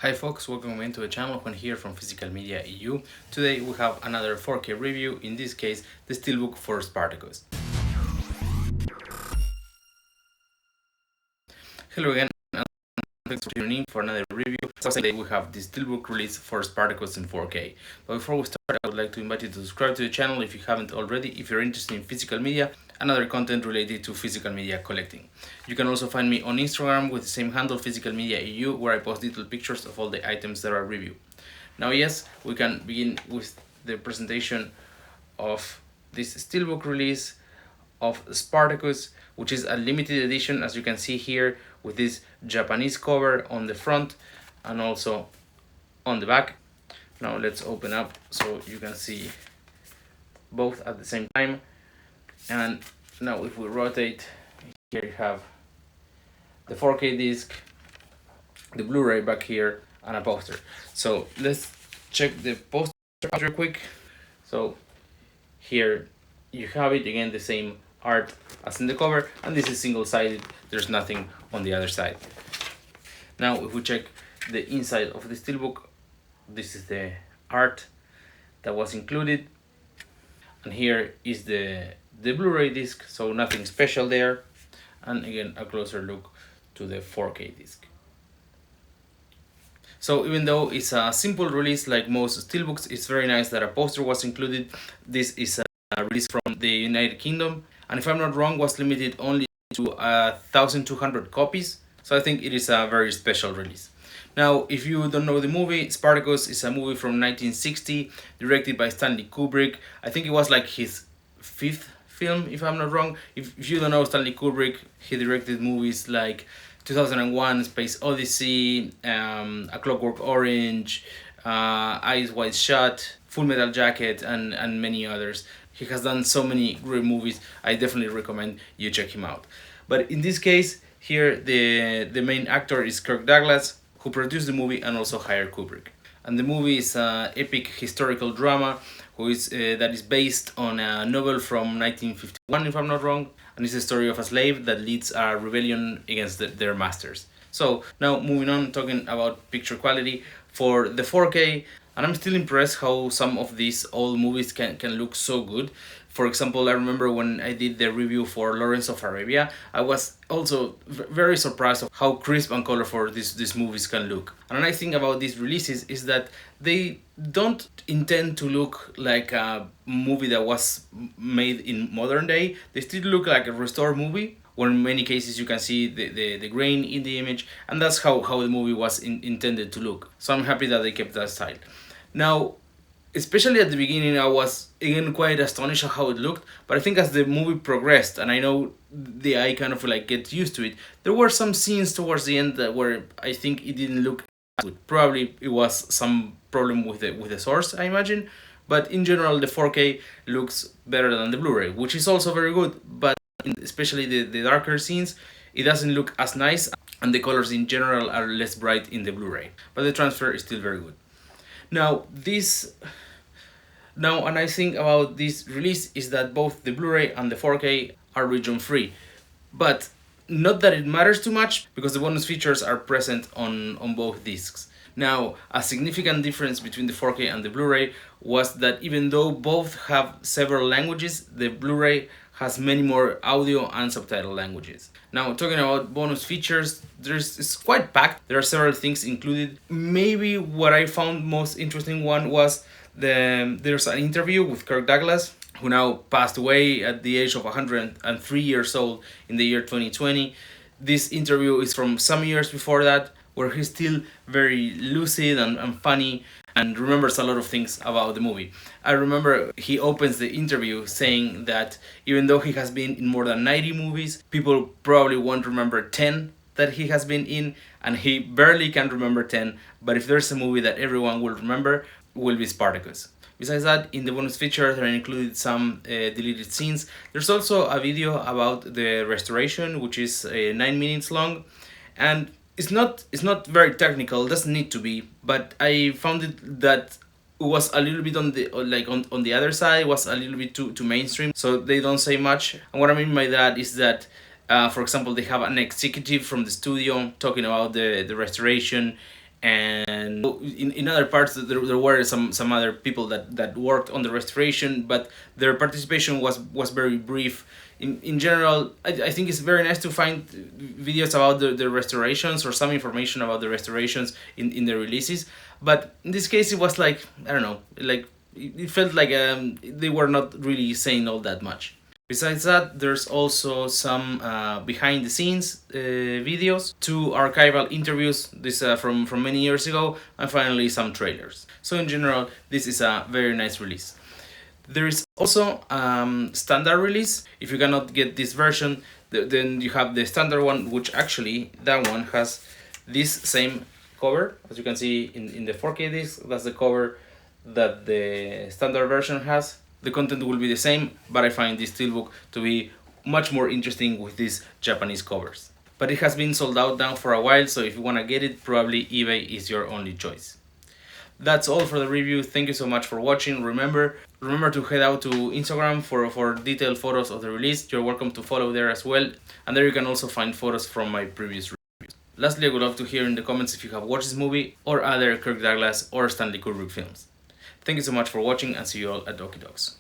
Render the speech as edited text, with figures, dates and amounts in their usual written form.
Hi folks, welcome into the channel. Juan here from Physical Media EU. Today we have another 4K review, in this case the steelbook for Spartacus. Hello again and thanks for tuning in for another review. So today we have the steelbook release for Spartacus in 4K. But before we start, I would like to invite you to subscribe to the channel if you haven't already, if you're interested in physical media and other content related to physical media collecting. You can also find me on Instagram with the same handle, Physical Media EU, where I post detailed pictures of all the items that I review. Now yes, we can begin with the presentation of this steelbook release of Spartacus, which is a limited edition, as you can see here, with this Japanese cover on the front and also on the back. Now let's open up so you can see both at the same time. And now if we rotate, here you have the 4K disc, the Blu-ray back here, and a poster. So let's check the poster out real quick. So here you have it again, the same art as in the cover, and this is single-sided. There's nothing on the other side. Now if we check the inside of the steelbook, this is the art that was included, and here is the Blu-ray disc, so nothing special there. And again, a closer look to the 4K disc. So even though it's a simple release like most steelbooks, it's very nice that a poster was included. This is a release from the United Kingdom, and if I'm not wrong, was limited only to 1,200 copies. So I think it is a very special release. Now, if you don't know the movie, Spartacus is a movie from 1960, directed by Stanley Kubrick. I think it was like his fifth film, if I'm not wrong. If you don't know Stanley Kubrick, he directed movies like 2001 Space Odyssey, A Clockwork Orange, Eyes Wide Shut, Full Metal Jacket, and many others. He has done so many great movies. I definitely recommend you check him out. But in this case, here the main actor is Kirk Douglas, who produced the movie and also hired Kubrick. And the movie is an epic historical drama that is based on a novel from 1951, if I'm not wrong, and it's the story of a slave that leads a rebellion against their masters. So now moving on, talking about picture quality for the 4K, and I'm still impressed how some of these old movies can look so good. For example, I remember when I did the review for Lawrence of Arabia, I was also very surprised of how crisp and colorful these movies can look. And a nice thing about these releases is that they don't intend to look like a movie that was made in modern day. They still look like a restored movie, where in many cases you can see the grain in the image, and that's how the movie was intended to look. So I'm happy that they kept that style. Now, especially at the beginning, I was again quite astonished at how it looked, but I think as the movie progressed, and I know the eye kind of like get used to it, there were some scenes towards the end where I think it didn't look as good. Probably it was some problem with the source, I imagine, but in general the 4K looks better than the Blu-ray, which is also very good, but especially the darker scenes, it doesn't look as nice, and the colors in general are less bright in the Blu-ray, but the transfer is still very good. Now a nice thing about this release is that both the Blu-ray and the 4K are region free, but not that it matters too much because the bonus features are present on both discs. Now, a significant difference between the 4K and the Blu-ray was that even though both have several languages, the Blu-ray has many more audio and subtitle languages. Now, talking about bonus features, it's quite packed. There are several things included. Maybe what I found most interesting one was there's an interview with Kirk Douglas, who now passed away at the age of 103 years old in the year 2020. This interview is from some years before that, where he's still very lucid and funny and remembers a lot of things about the movie. I remember he opens the interview saying that even though he has been in more than 90 movies, people probably won't remember 10 that he has been in, and he barely can remember 10, but if there's a movie that everyone will remember, it will be Spartacus. Besides that, in the bonus feature, there are included some deleted scenes. There's also a video about the restoration, which is 9 minutes long, and it's not very technical, doesn't need to be, but I found it that it was a little bit on the other side, was a little bit too mainstream, so they don't say much. And what I mean by that is that for example, they have an executive from the studio talking about the restoration, and in other parts there were some other people that worked on the restoration, but their participation was very brief. In general, I think it's very nice to find videos about the restorations or some information about the restorations in the releases, but in this case it was like, I don't know, like it felt like they were not really saying all that much. Besides that, there's also some behind the scenes videos, two archival interviews, this from many years ago, and finally some trailers. So in general, this is a very nice release. There is also standard release. If you cannot get this version, then you have the standard one, which actually that one has this same cover. As you can see in the 4K disc, that's the cover that the standard version has. The content will be the same, but I find this steelbook to be much more interesting with these Japanese covers. But it has been sold out now for a while, so if you want to get it, probably eBay is your only choice. That's all for the review. Thank you so much for watching. Remember to head out to Instagram for detailed photos of the release. You're welcome to follow there as well, and there you can also find photos from my previous reviews. Lastly, I would love to hear in the comments if you have watched this movie or other Kirk Douglas or Stanley Kubrick films. Thank you so much for watching, and see you all at Doki Dogs.